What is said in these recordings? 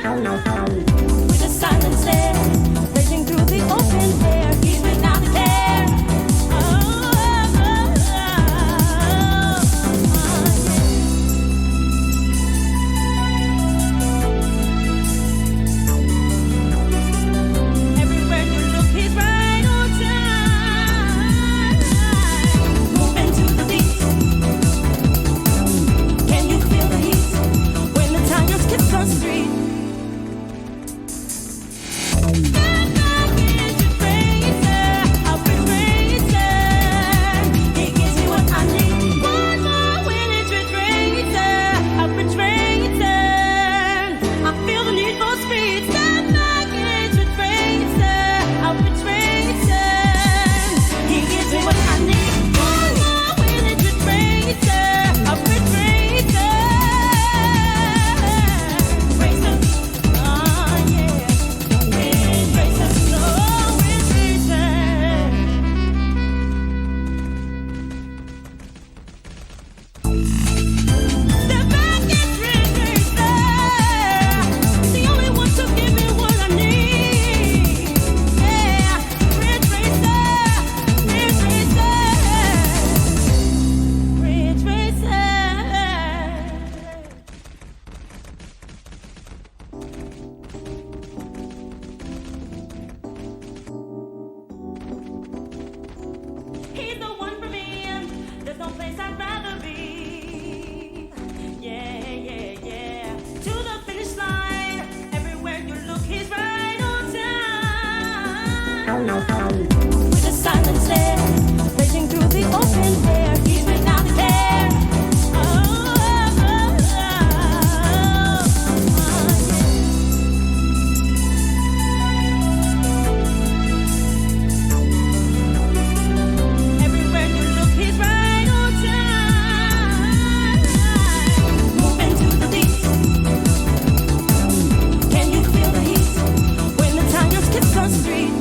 With a silent stare, racing through the open air, he's without care. Everywhere you look, he's right on time. Moving to the beat. Can you feel the heat when the tigers kiss the street? He's the one for me. There's no place I'd rather be. Yeah, yeah, yeah. To the finish line. Everywhere you look, he's right on time. With a silent stare, racing through the open air, he's without care. Everywhere you look, he's right on time. Moving to the beat. Can you feel the heat when the tigers kiss the street?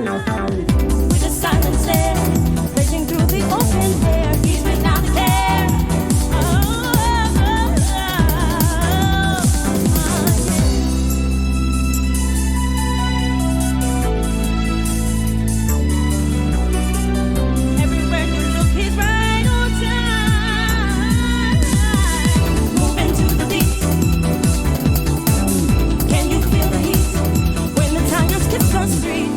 With a silent stare, racing through the open air, he's without a care. Everywhere you look, he's right on time. Moving to the beat. Can you feel the heat when the tires kiss the street?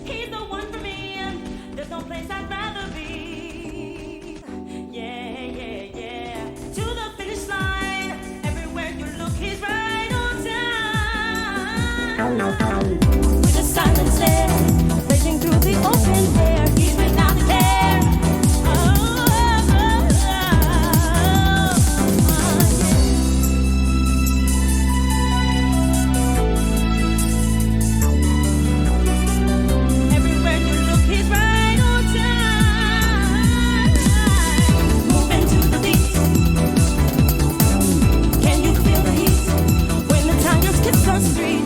He's the one for me. There's no place I'd rather be. Yeah, yeah, yeah. To the finish line. Everywhere you look, he's right on time. With a silent stare, racing through the open air, he's without a care. Everywhere you look, he's right on time. Moving to the beat. Can you feel the heat when the tires kiss the street?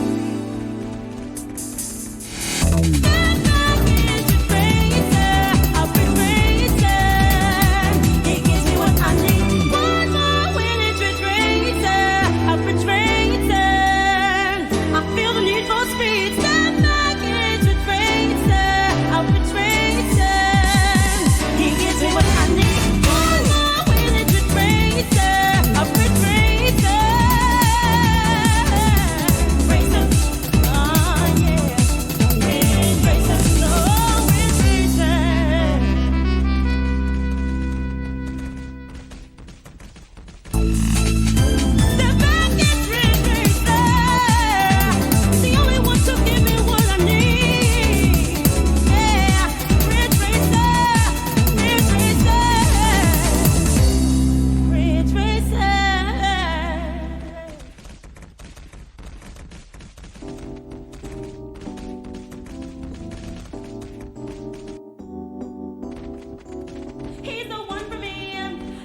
He's the one for me.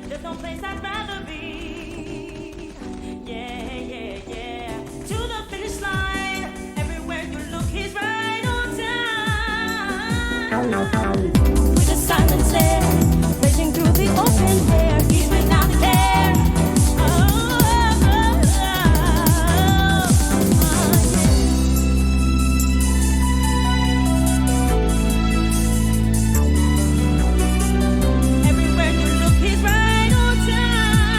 There's no place I'd rather be. Yeah, yeah, yeah. To the finish line. Everywhere you look, he's right on time. With a silent stare, racing through the open air, he's without a care. Everywhere you look, he's right on time.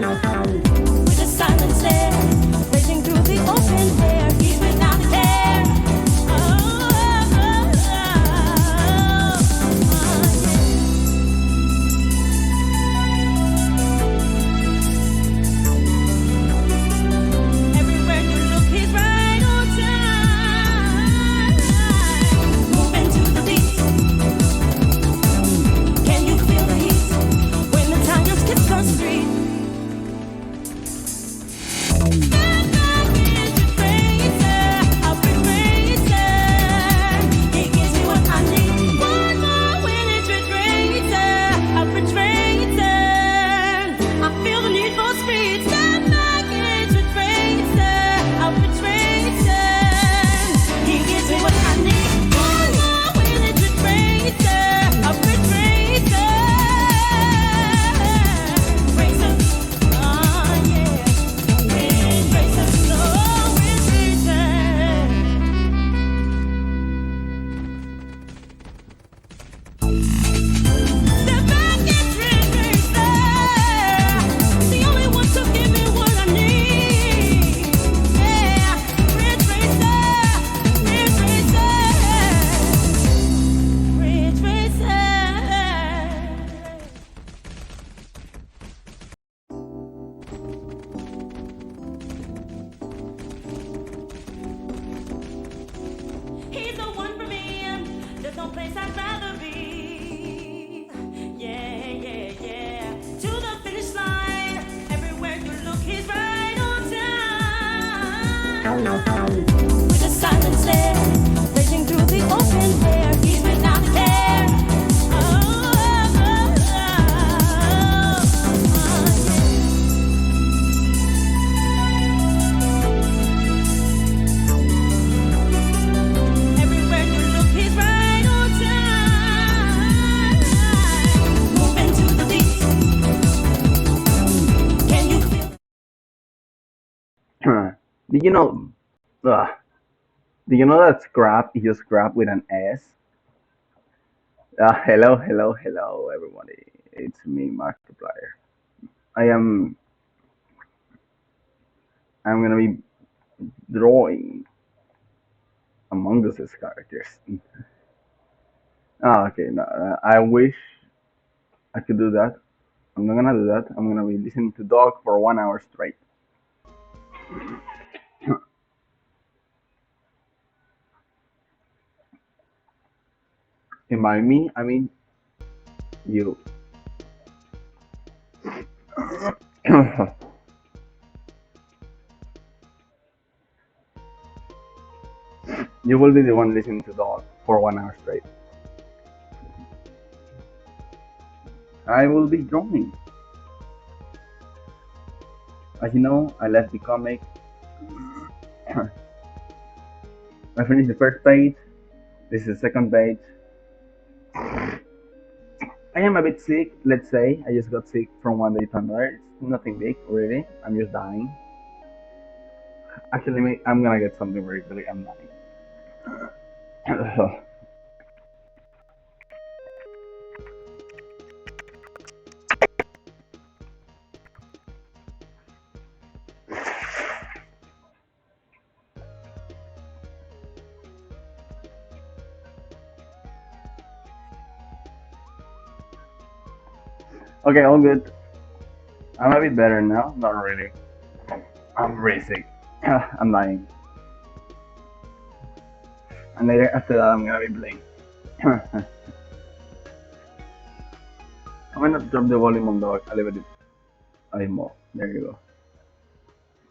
With a silent stare, racing through the open air, he's without a care. Oh, oh, oh. Everywhere you look, he's right on time. Moving to the beat. Can you feel the heat when the tires hit the street? He's the one for me. There's no place I'd rather be. Yeah, yeah, yeah. To the finish line. Everywhere you look, he's right on time. With a silent stare, racing through the open air, he's without a care. Oh, oh, oh. Everywhere you look, he's right on time. Moving to the beat. Can you feel? Did you know? Uh, did you know that scrap is just scrap with an S? Hello, hello, hello, everybody. It's me, Markiplier. I am. I'm gonna be drawing Among Us's characters. Okay. No, I wish I could do that. I'm not gonna do that. I'm gonna be listening to Dog for 1 hour straight. And by me, I mean you. You will be the one listening to Dog for 1 hour straight. I will be drawing. As you know, I left the comic. I finished the first page. This is the second page. I am a bit sick, let's say. I just got sick from one day to another. It's nothing big, really. I'm just dying. Actually, I'm gonna get something very big. I'm dying. Okay, all good. I'm a bit better now. Not really. I'm really sick. I'm dying. And later, after that, I'm gonna be playing. I'm gonna drop the volume on Dog a little bit. A little more. There you go.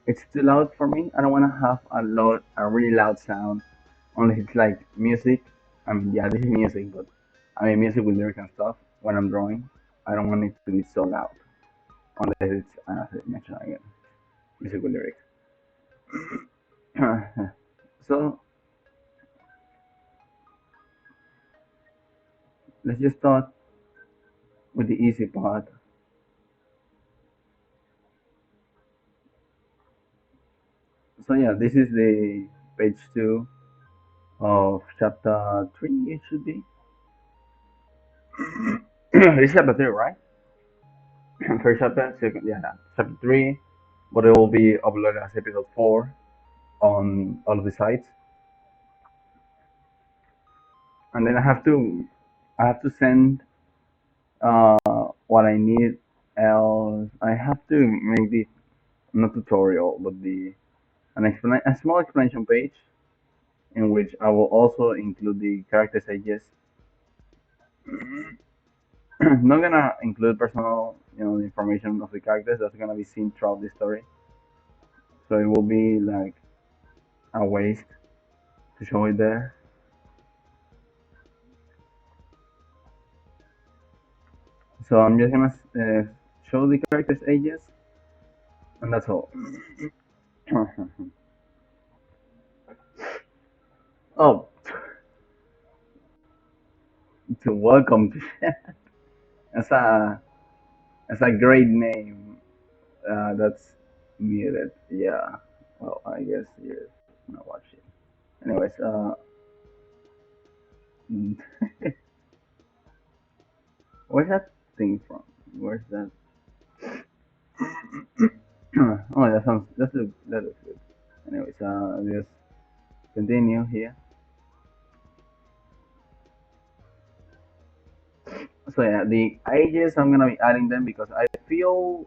It's too loud for me. I don't wanna have a really loud sound. Only it's like music. I mean, yeah, this is music, but I mean music with lyrics and stuff. When I'm drawing, I don't want it to be so loud. Unless it's as I mentioned again, music with lyrics. So let's just start with the easy part. So yeah, this is the page 2 of chapter 3. It should be. This is chapter 3, right? First chapter, second, yeah, chapter three, but it will be uploaded as episode four on all of the sites, and then I have to send what I need. Else, I have to make the not tutorial, but the a small explanation page in which I will also include the characters I just not gonna include personal, information of the characters that's gonna be seen throughout the story. So it will be like a waste to show it there. So I'm just gonna show the characters' ages, and that's all. Oh, to welcome to that's a great name. That's muted. Yeah. Well, I guess you're not watching. Anyways, where's that thing from? Where's that? Oh, that looks good. Anyways, just continue here. So yeah, the ages I'm gonna be adding them because I feel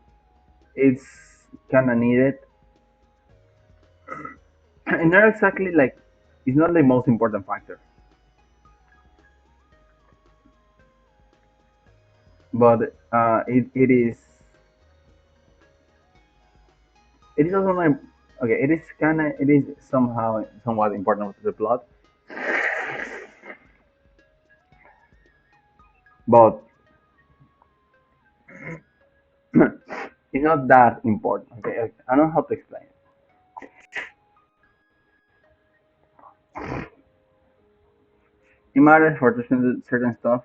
it's kind of needed, and they're exactly like it's not the most important factor, but it is also like okay, it is somehow somewhat important to the plot, but it's not that important. Okay, I don't know how to explain it. It matters for certain stuff,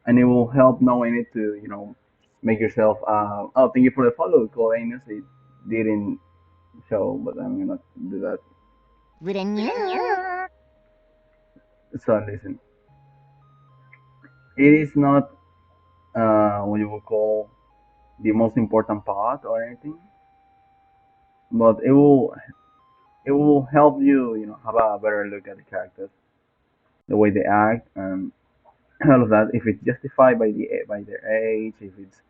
and it will help knowing it to make yourself. Oh, thank you for the follow, Colanus. It didn't show, but I'm gonna do that. So listen, it is not what you would call the most important part or anything, but it will help you have a better look at the characters, the way they act, and all of that. If it's justified by their age, if it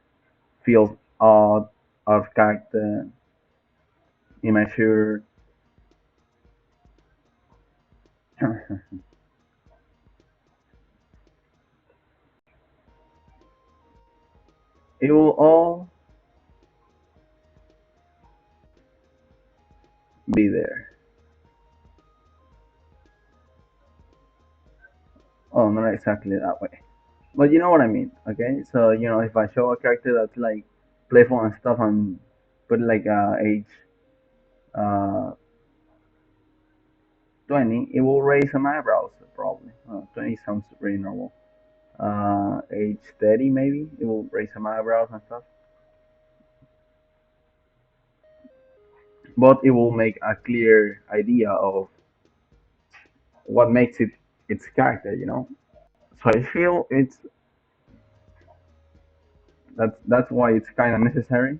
feels odd, out of character, immature, it will all be there. Oh, not exactly that way. But you know what I mean, okay? So, if I show a character that's like playful and stuff and put like age uh 20, it will raise some eyebrows probably. 20 sounds pretty normal. Age 30 maybe, it will raise some eyebrows and stuff. But it will make a clear idea of what makes it its character. So I feel that's why it's kind of necessary,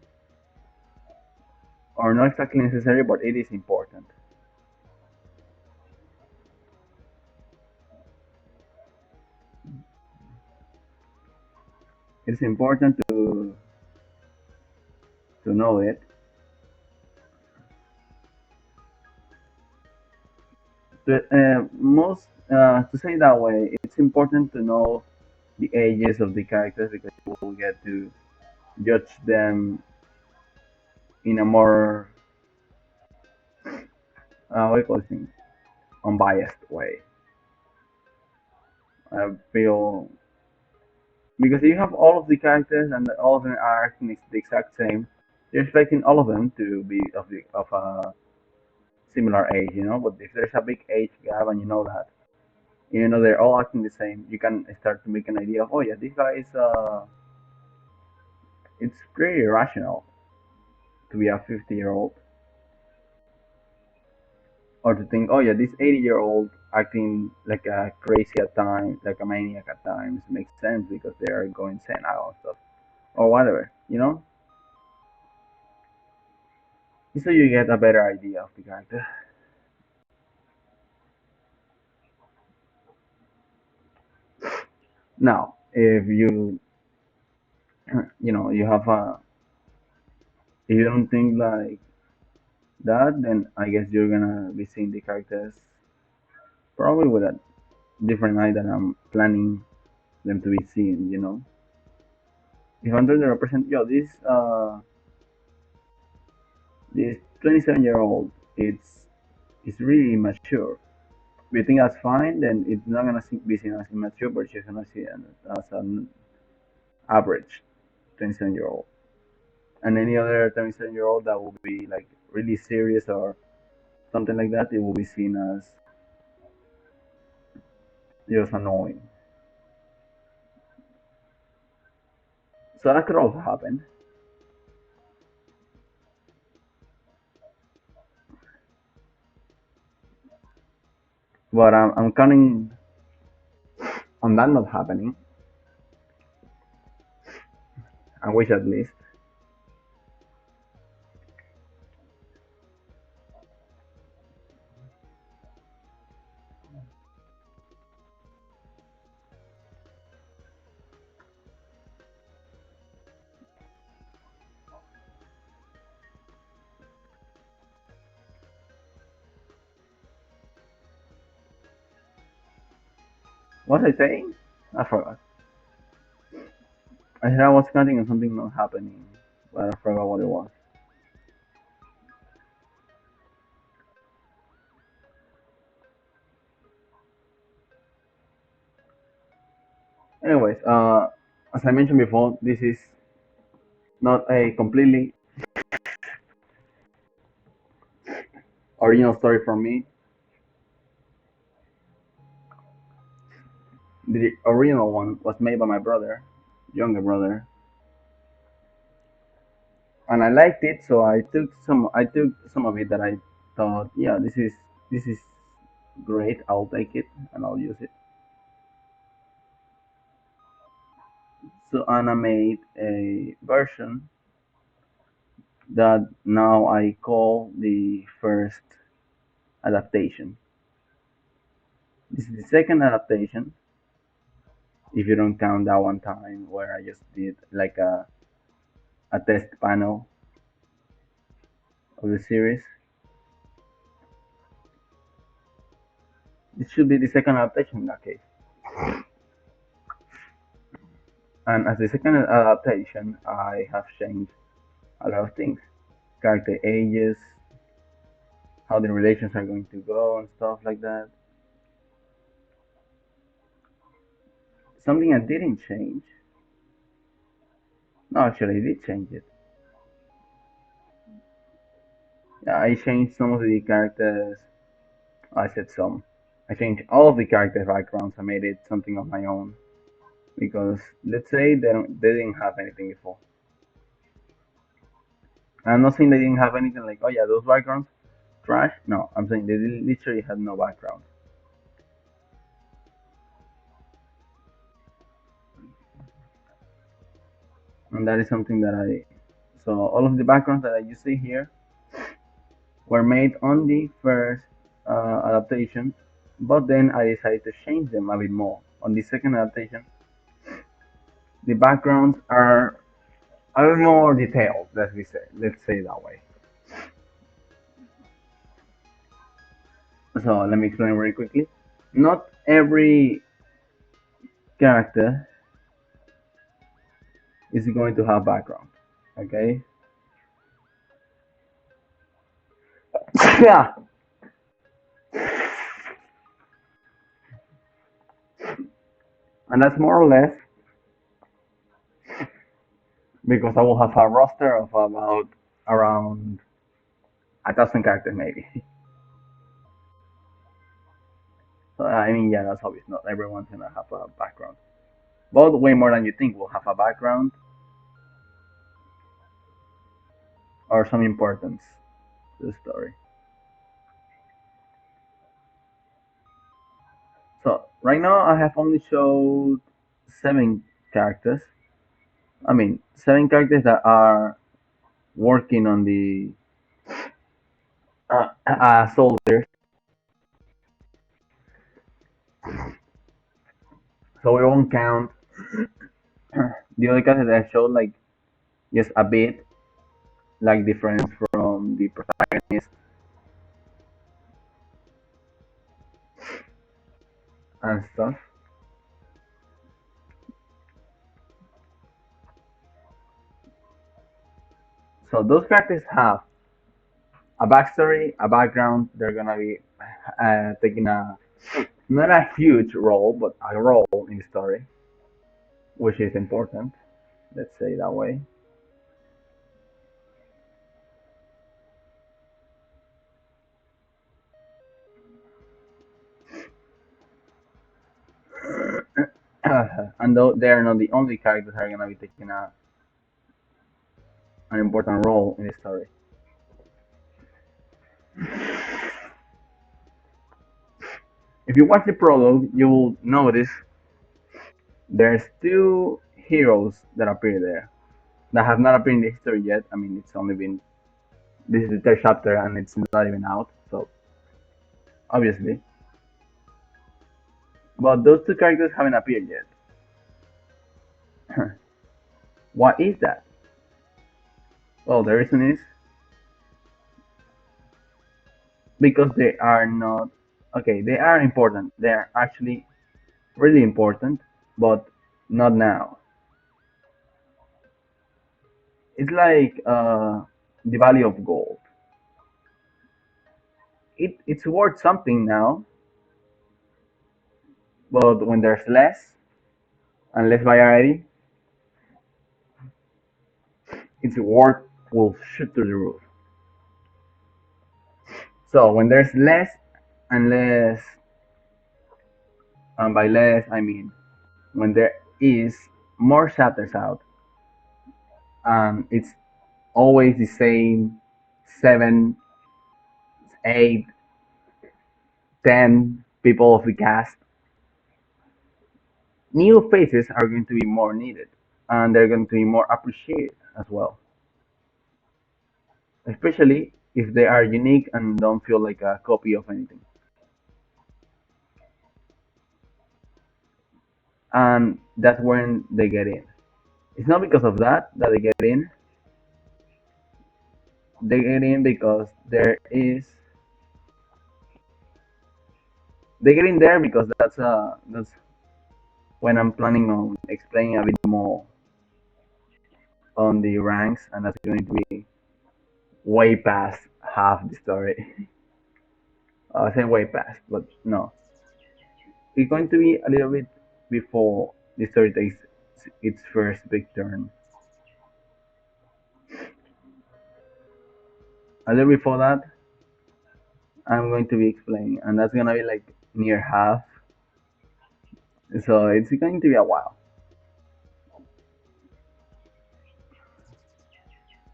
or not exactly necessary, but it is important. It's important to know it. To say that way, it's important to know the ages of the characters because you will get to judge them in a more what do you call it, unbiased way. I feel because you have all of the characters and all of them are acting the exact same. You're expecting all of them to be of a similar age. But if there's a big age gap and you know that, they're all acting the same, you can start to make an idea of, oh yeah, this guy is it's pretty irrational to be a 50-year-old, or to think, oh yeah, this 80-year-old acting like a crazy at times, like a maniac at times, makes sense because they are going senile and stuff. or whatever, you know, so you get a better idea of the character. Now, if you you have a if you don't think like that, then I guess you're gonna be seeing the characters probably with a different eye that I'm planning them to be seen. If I'm trying to represent, this 27-year-old, it's really immature. If you think that's fine, then it's not gonna be seen as immature, but you're gonna see it as an average 27-year-old. And any other 27-year-old that will be like really serious or something like that, it will be seen as just annoying. So that could also happen. But I'm counting on that not happening. I wish at least. What was I saying? I forgot. I said I was counting on something not happening, but I forgot what it was. Anyways, as I mentioned before, this is not a completely original story from me. The original one was made by my brother, younger brother, and I liked it, so I took some of it that I thought, yeah, this is great. I'll take it and I'll use it. So Anna made a version that now I call the first adaptation. This is the second adaptation, if you don't count that one time where I just did like a test panel of the series. This should be the second adaptation in that case. And as the second adaptation, I have changed a lot of things. Character ages, how the relations are going to go, and stuff like that. Something I didn't change. No, actually, I did change it. Yeah, I changed some of the characters. I said some. I changed all of the character backgrounds. I made it something of my own because let's say they didn't have anything before. I'm not saying they didn't have anything like, oh yeah, those backgrounds trash. No, I'm saying they literally had no background, and that is something that I. So all of the backgrounds that you see here were made on the first adaptation, but then I decided to change them a bit more. On the second adaptation, the backgrounds are a bit more detailed. Let's say it that way. So let me explain very quickly. Not every character is going to have background. Okay. Yeah. And that's more or less because I will have a roster of about around 1,000 characters maybe. So I mean, yeah, that's obvious. Not everyone's gonna have a background, but way more than you think will have a background or some importance to the story. So right now I have only showed 7 characters. I mean, seven characters that are working on the soldiers. So we won't count the other characters that showed like just a bit like difference from the protagonist and stuff. So those characters have a backstory, a background. They're gonna be taking a not a huge role, but a role in the story, which is important. Let's say that way. And though they're not the only characters that are gonna be taking an important role in the story. If you watch the prologue, you will notice there's two heroes that appear there that have not appeared in the history yet. I mean, it's only been this is the third chapter and it's not even out, so obviously. But those two characters haven't appeared yet. Why is that? Well, the reason is because they are not okay. They are important. They are actually really important, but not now. It's like the value of gold. It's worth something now, but when there's less and less variety, its worth will shoot through the roof. So when there's less and less, and by less I mean when there is more chapters out, and it's always the same 7, 8, 10 people of the cast, new faces are going to be more needed, and they're going to be more appreciated as well, especially if they are unique and don't feel like a copy of anything. And that's when they get in. It's not because of that that they get in. They get in because there is. They get in there because that's when I'm planning on explaining a bit more on the ranks, and that's going to be way past half the story. I say way past, but no, it's going to be a little bit before the story takes its first big turn. A little before that, I'm going to be explaining, and that's gonna be like near half. So it's going to be a while.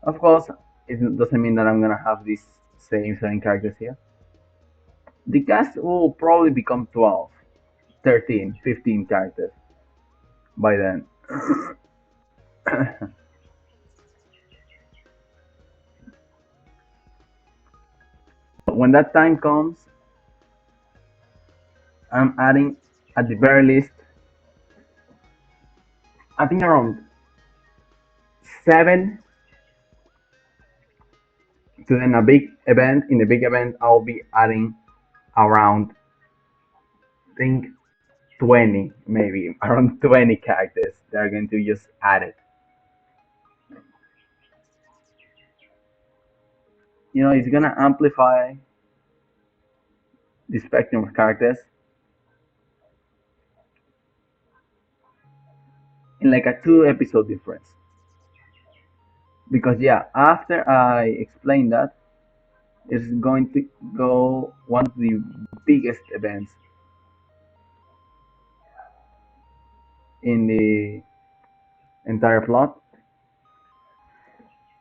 Of course, it doesn't mean that I'm gonna have these same 7 characters here. The cast will probably become 12, 13, 15 characters by then. When that time comes, I'm adding at the very least, I think around 7 to then a big event. In the big event, I'll be adding around, I think 20, maybe around 20 characters that are going to just add it. It's gonna amplify the spectrum of characters in like a 2 episode difference. Because yeah, after I explain that, it's going to go one of the biggest events in the entire plot.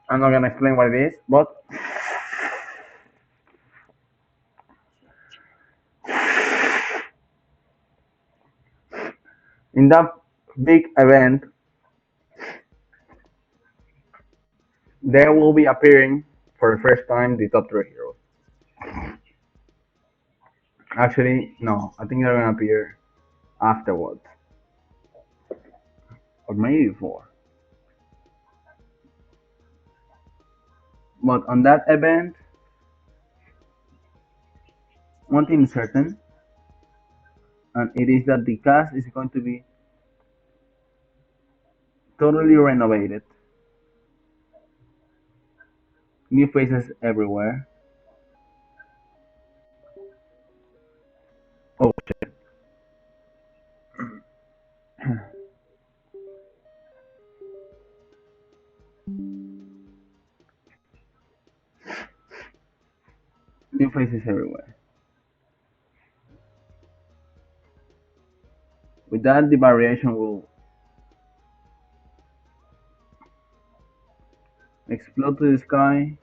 I'm not gonna explain what it is, but in that big event, There will be appearing for the first time the top three heroes. Actually, no, I think they're gonna appear afterwards, or maybe before. But on that event, one thing is certain, and it is that the cast is going to be totally renovated. New faces everywhere. Oh shit. New faces everywhere. With that, the variation will explode to the sky.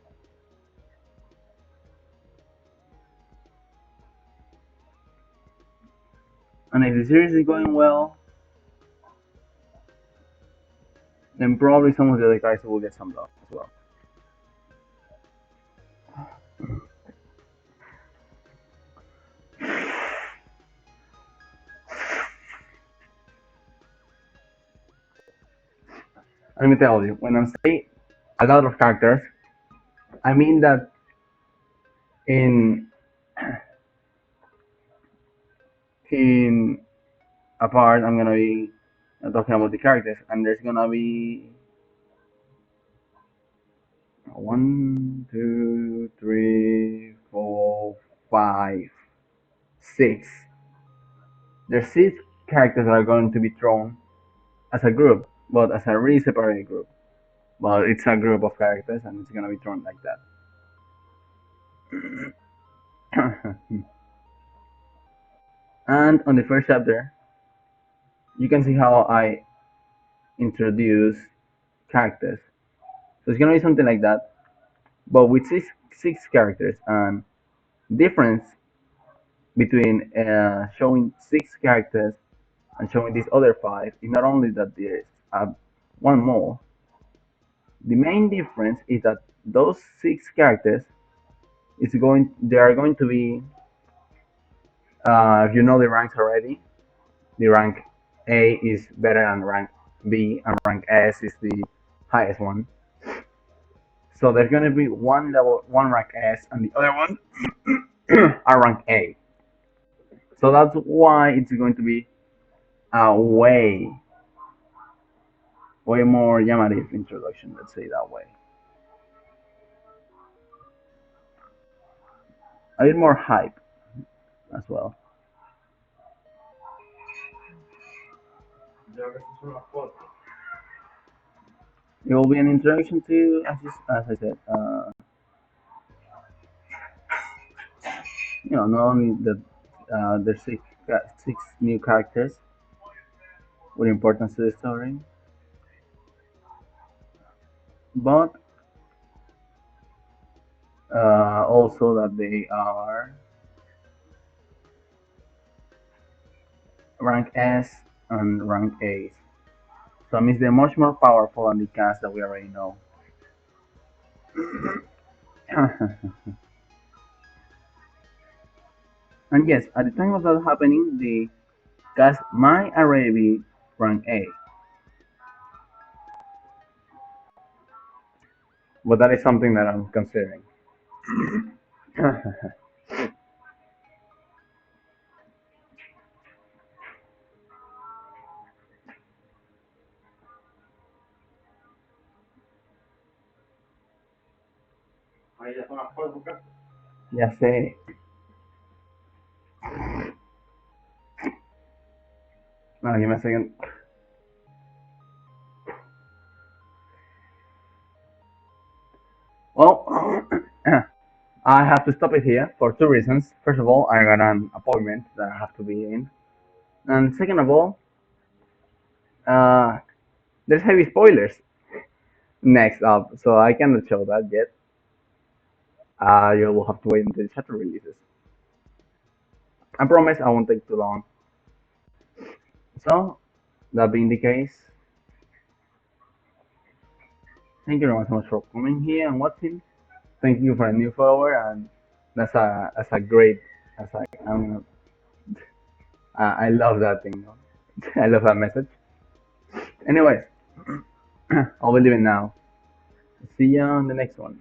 And if the series is going well, then probably some of the other guys will get some love as well. Let me tell you, when I say a lot of characters, I mean that in in a part I'm gonna be talking about the characters, and there's gonna be one, two, three, four, five, six. There's six characters that are going to be thrown as a group, but as a really separate group. But it's a group of characters, and it's gonna be thrown like that. And on the first chapter, you can see how I introduce characters. So it's gonna be something like that, but with six characters. And difference between showing six characters and showing these other five is not only that there's one more. The main difference is that those six characters they are going to be if you know the ranks already. The rank A is better than rank B, and rank S is the highest one. So there's gonna be one rank S, and the other one are rank A. So that's why it's going to be a way more llamative introduction. Let's say that way. A bit more hype as well. It will be an introduction to, as I said, not only that there's six new characters with importance to the story, but also that they are rank S and rank A. So it means they're much more powerful than the cast that we already know. And yes, at the time of that happening, the cast might already be rank A, but that is something that I'm considering. Ya sé. No, give me a second. Well, I have to stop it here for two reasons. First of all, I got an appointment that I have to be in, and second of all, uh, there's heavy spoilers next up, so I cannot show that yet. You will have to wait until the chapter releases. I promise I won't take too long. So, that being the case, Thank you very much so much for coming here and watching. Thank you for a new follower, and that's a great. That's like I love that thing. I love that message. Anyways, I'll be leaving now. See you on the next one.